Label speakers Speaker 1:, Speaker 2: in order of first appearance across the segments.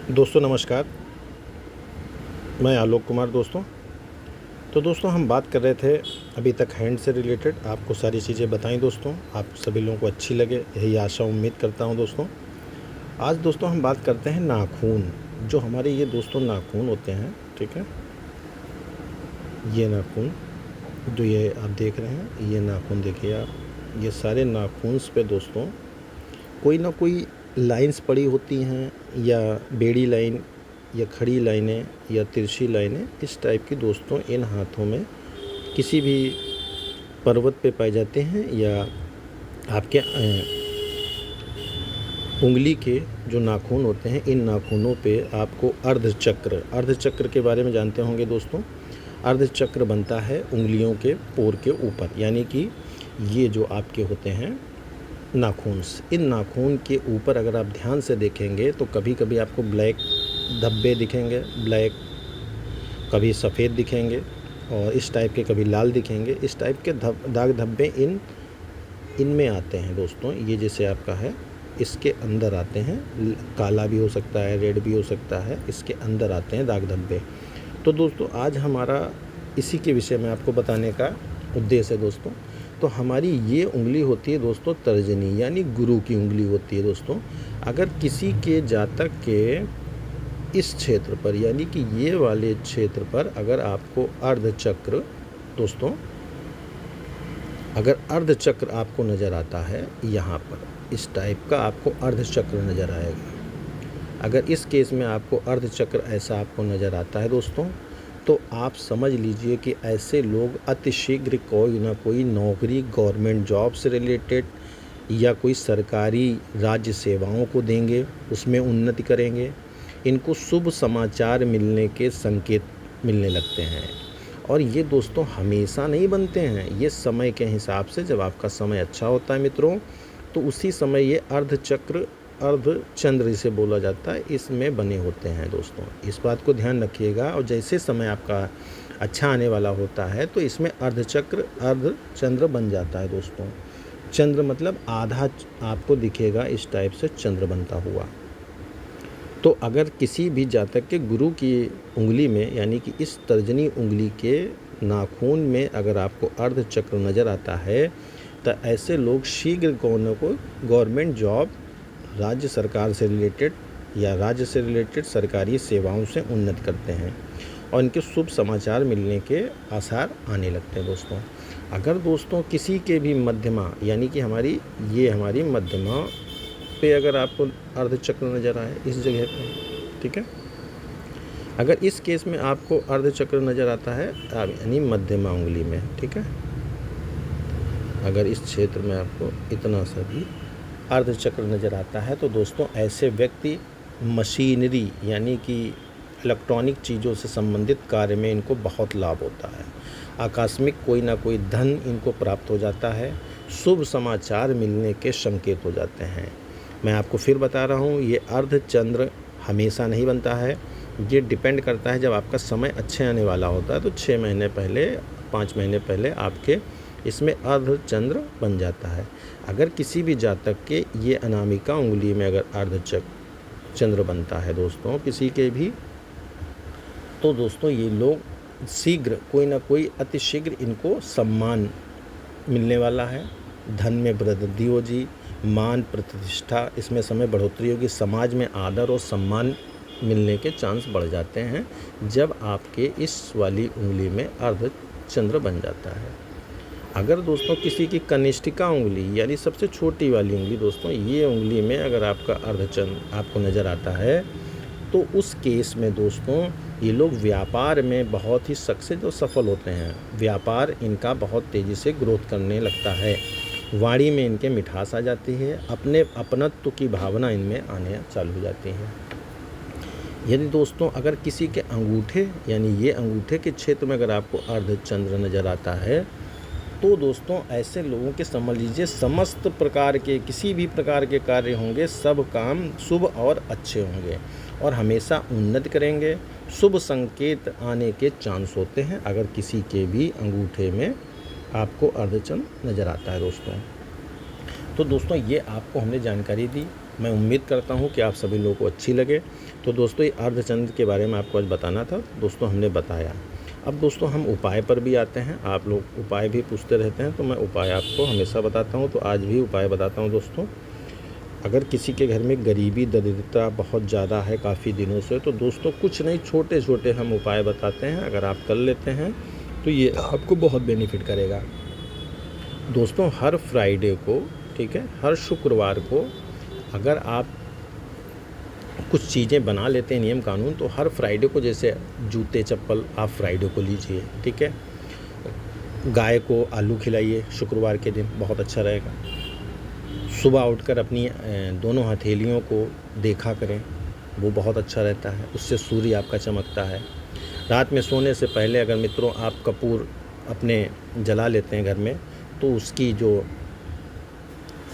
Speaker 1: दोस्तों नमस्कार। मैं आलोक कुमार दोस्तों। तो दोस्तों हम बात कर रहे थे अभी तक हैंड से रिलेटेड, आपको सारी चीज़ें बताई दोस्तों, आप सभी लोगों को अच्छी लगे यही आशा उम्मीद करता हूं दोस्तों। आज दोस्तों हम बात करते हैं नाखून। जो हमारे ये दोस्तों नाखून होते हैं, ठीक है, ये नाखून जो ये आप देख रहे हैं, ये नाखून देखिए आप, ये सारे नाखून पे दोस्तों कोई ना कोई लाइंस पड़ी होती हैं, या बेड़ी लाइन या खड़ी लाइनें या तिरछी लाइनें, इस टाइप की दोस्तों इन हाथों में किसी भी पर्वत पे पाए जाते हैं, या आपके उंगली के जो नाखून होते हैं, इन नाखूनों पे आपको अर्धचक्र के बारे में जानते होंगे दोस्तों। अर्धचक्र बनता है उंगलियों के पोर के ऊपर, यानी कि ये जो आपके होते हैं नाखून, इन नाखून के ऊपर अगर आप ध्यान से देखेंगे तो कभी कभी आपको ब्लैक धब्बे दिखेंगे, ब्लैक, कभी सफ़ेद दिखेंगे, और इस टाइप के कभी लाल दिखेंगे। इस टाइप के दाग धब्बे इनमें आते हैं दोस्तों। ये जैसे आपका है, इसके अंदर आते हैं, काला भी हो सकता है, रेड भी हो सकता है, इसके अंदर आते हैं दाग धब्बे। तो दोस्तों आज हमारा इसी के विषय में आपको बताने का उद्देश्य है दोस्तों। तो हमारी ये उंगली होती है दोस्तों तर्जनी, यानी गुरु की उंगली होती है दोस्तों। अगर किसी के जातक के इस क्षेत्र पर, यानी कि ये वाले क्षेत्र पर अगर आपको अर्धचक्र दोस्तों, अगर अर्धचक्र आपको नज़र आता है, यहाँ पर इस टाइप का आपको अर्धचक्र नज़र आएगा। अगर इस केस में आपको अर्धचक्र ऐसा आपको नज़र आता है दोस्तों, तो आप समझ लीजिए कि ऐसे लोग अतिशीघ्र कोई ना कोई नौकरी, गवर्नमेंट जॉब से रिलेटेड या कोई सरकारी राज्य सेवाओं को देंगे, उसमें उन्नति करेंगे। इनको शुभ समाचार मिलने के संकेत मिलने लगते हैं, और ये दोस्तों हमेशा नहीं बनते हैं, ये समय के हिसाब से, जब आपका समय अच्छा होता है मित्रों, तो उसी समय ये अर्धचक्र, अर्धचंद्र इसे बोला जाता है, इसमें बने होते हैं दोस्तों। इस बात को ध्यान रखिएगा। और जैसे समय आपका अच्छा आने वाला होता है तो इसमें अर्धचक्र, अर्धचंद्र बन जाता है दोस्तों। चंद्र मतलब आधा आपको दिखेगा, इस टाइप से चंद्र बनता हुआ। तो अगर किसी भी जातक के गुरु की उंगली में, यानी कि इस तर्जनी उंगली के नाखून में अगर आपको अर्धचक्र नज़र आता है, तो ऐसे लोग शीघ्र को गवर्नमेंट जॉब, राज्य सरकार से रिलेटेड या राज्य से रिलेटेड सरकारी सेवाओं से उन्नति करते हैं, और इनके शुभ समाचार मिलने के आसार आने लगते हैं दोस्तों। अगर दोस्तों किसी के भी मध्यमा, यानी कि हमारी मध्यमा पे अगर आपको अर्धचक्र नज़र आए इस जगह पे, ठीक है, अगर इस केस में आपको अर्धचक्र नज़र आता है यानी मध्यमा उंगली में, ठीक है, अगर इस क्षेत्र में आपको इतना सा भी अर्धचक्र नज़र आता है, तो दोस्तों ऐसे व्यक्ति मशीनरी, यानी कि इलेक्ट्रॉनिक चीज़ों से संबंधित कार्य में इनको बहुत लाभ होता है। आकस्मिक कोई ना कोई धन इनको प्राप्त हो जाता है, शुभ समाचार मिलने के संकेत हो जाते हैं। मैं आपको फिर बता रहा हूँ, ये अर्धचंद्र हमेशा नहीं बनता है, ये डिपेंड करता है, जब आपका समय अच्छे आने वाला होता है तो 6 महीने पहले, 5 महीने पहले आपके इसमें अर्धचंद्र बन जाता है। अगर किसी भी जातक के ये अनामिका उंगली में अगर अर्धचंद्र बनता है दोस्तों किसी के भी, तो दोस्तों ये लोग शीघ्र, कोई ना कोई अतिशीघ्र इनको सम्मान मिलने वाला है, धन में वृद्धि होगी, मान प्रतिष्ठा इसमें समय बढ़ोतरी होगी, समाज में आदर और सम्मान मिलने के चांस बढ़ जाते हैं जब आपके इस वाली उंगली में अर्धचंद्र बन जाता है। अगर दोस्तों किसी की कनिष्ठिका उंगली, यानी सबसे छोटी वाली उंगली दोस्तों, ये उंगली में अगर आपका अर्धचंद्र आपको नज़र आता है, तो उस केस में दोस्तों ये लोग व्यापार में बहुत ही सक्सेस और सफल होते हैं। व्यापार इनका बहुत तेज़ी से ग्रोथ करने लगता है, वाणी में इनके मिठास आ जाती है, अपने अपनत्व की भावना इनमें आने चालू हो जाती है। यदि दोस्तों अगर किसी के अंगूठे, यानी ये अंगूठे के क्षेत्र में अगर आपको अर्धचंद्र नज़र आता है, तो दोस्तों ऐसे लोगों के समझ लीजिए समस्त प्रकार के, किसी भी प्रकार के कार्य होंगे, सब काम शुभ और अच्छे होंगे, और हमेशा उन्नति करेंगे, शुभ संकेत आने के चांस होते हैं अगर किसी के भी अंगूठे में आपको अर्धचंद्र नज़र आता है दोस्तों। तो दोस्तों ये आपको हमने जानकारी दी, मैं उम्मीद करता हूँ कि आप सभी लोगों को अच्छी लगे। तो दोस्तों ये अर्धचंद्र के बारे में आपको आज बताना था, दोस्तों हमने बताया। अब दोस्तों हम उपाय पर भी आते हैं। आप लोग उपाय भी पूछते रहते हैं, तो मैं उपाय आपको हमेशा बताता हूँ, तो आज भी उपाय बताता हूँ दोस्तों। अगर किसी के घर में गरीबी दरिद्रता बहुत ज़्यादा है काफ़ी दिनों से, तो दोस्तों कुछ नहीं, छोटे छोटे हम उपाय बताते हैं। अगर आप कर लेते हैं तो ये आपको बहुत बेनिफिट करेगा। दोस्तों हर फ्राइडे को, ठीक है, हर शुक्रवार को अगर आप कुछ चीज़ें बना लेते हैं नियम कानून, तो हर फ्राइडे को, जैसे जूते चप्पल आप फ्राइडे को लीजिए, ठीक है। गाय को आलू खिलाइए शुक्रवार के दिन, बहुत अच्छा रहेगा। सुबह उठकर अपनी दोनों हथेलियों को देखा करें, वो बहुत अच्छा रहता है, उससे सूर्य आपका चमकता है। रात में सोने से पहले अगर मित्रों आप कपूर अपने जला लेते हैं घर में, तो उसकी जो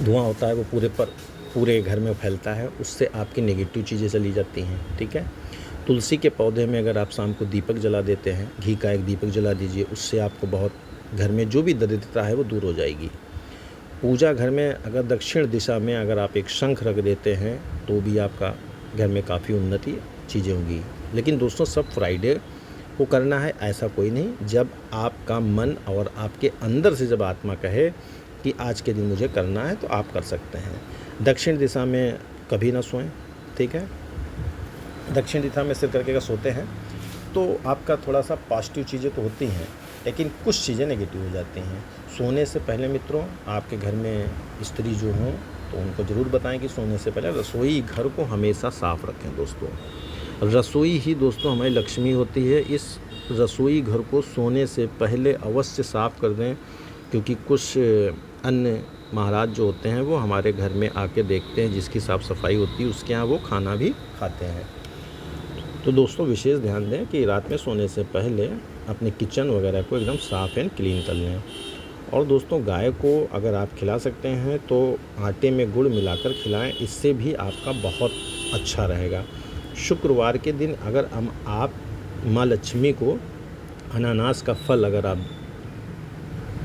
Speaker 1: धुआं होता है वो पूरे घर में फैलता है, उससे आपकी नेगेटिव चीज़ें चली जाती हैं, ठीक है। तुलसी के पौधे में अगर आप शाम को दीपक जला देते हैं, घी का एक दीपक जला दीजिए, उससे आपको बहुत घर में जो भी दरिद्रता है वो दूर हो जाएगी। पूजा घर में अगर दक्षिण दिशा में अगर आप एक शंख रख देते हैं, तो भी आपका घर में काफ़ी उन्नति चीज़ें होंगी। लेकिन दोस्तों सब फ्राइडे को करना है ऐसा कोई नहीं, जब आपका मन और आपके अंदर से जब आत्मा कहे कि आज के दिन मुझे करना है, तो आप कर सकते हैं। दक्षिण दिशा में कभी ना सोएं, ठीक है। दक्षिण दिशा में सिर करके अगर सोते हैं तो आपका थोड़ा सा पॉजिटिव चीज़ें तो होती हैं, लेकिन कुछ चीज़ें नेगेटिव हो जाती हैं। सोने से पहले मित्रों आपके घर में स्त्री जो हों, तो उनको ज़रूर बताएं कि सोने से पहले रसोई घर को हमेशा साफ़ रखें। दोस्तों रसोई ही दोस्तों हमारी लक्ष्मी होती है। इस रसोई घर को सोने से पहले अवश्य साफ़ कर दें, क्योंकि कुछ अन्य महाराज जो होते हैं वो हमारे घर में आके देखते हैं, जिसकी साफ़ सफाई होती है उसके यहाँ वो खाना भी खाते हैं। तो दोस्तों विशेष ध्यान दें कि रात में सोने से पहले अपने किचन वगैरह को एकदम साफ़ एंड क्लीन कर लें। और दोस्तों गाय को अगर आप खिला सकते हैं तो आटे में गुड़ मिलाकर खिलाएं, इससे भी आपका बहुत अच्छा रहेगा। शुक्रवार के दिन अगर आप माँ लक्ष्मी को अनानास का फल अगर आप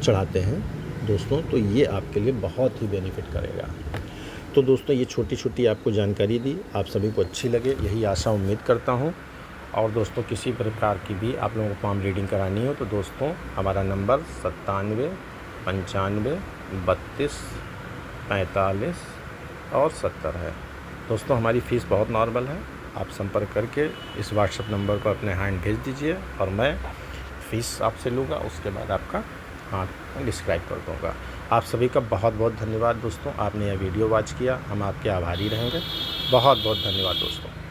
Speaker 1: चढ़ाते हैं दोस्तों, तो ये आपके लिए बहुत ही बेनिफिट करेगा। तो दोस्तों ये छोटी छोटी आपको जानकारी दी, आप सभी को अच्छी लगे, यही आशा उम्मीद करता हूँ। और दोस्तों किसी प्रकार की भी आप लोगों को पाम रीडिंग करानी हो, तो दोस्तों हमारा नंबर 97 95 32 45 और 70 है। दोस्तों हमारी फ़ीस बहुत नॉर्मल है, आप संपर्क करके इस व्हाट्सएप नंबर पर अपने हैंड भेज दीजिए और मैं फ़ीस आपसे लूँगा, उसके बाद आपका हाथ डिस्क्राइब कर दूँगा। आप सभी का बहुत बहुत धन्यवाद दोस्तों, आपने यह वीडियो वॉच किया, हम आपके आभारी रहेंगे। बहुत बहुत धन्यवाद दोस्तों।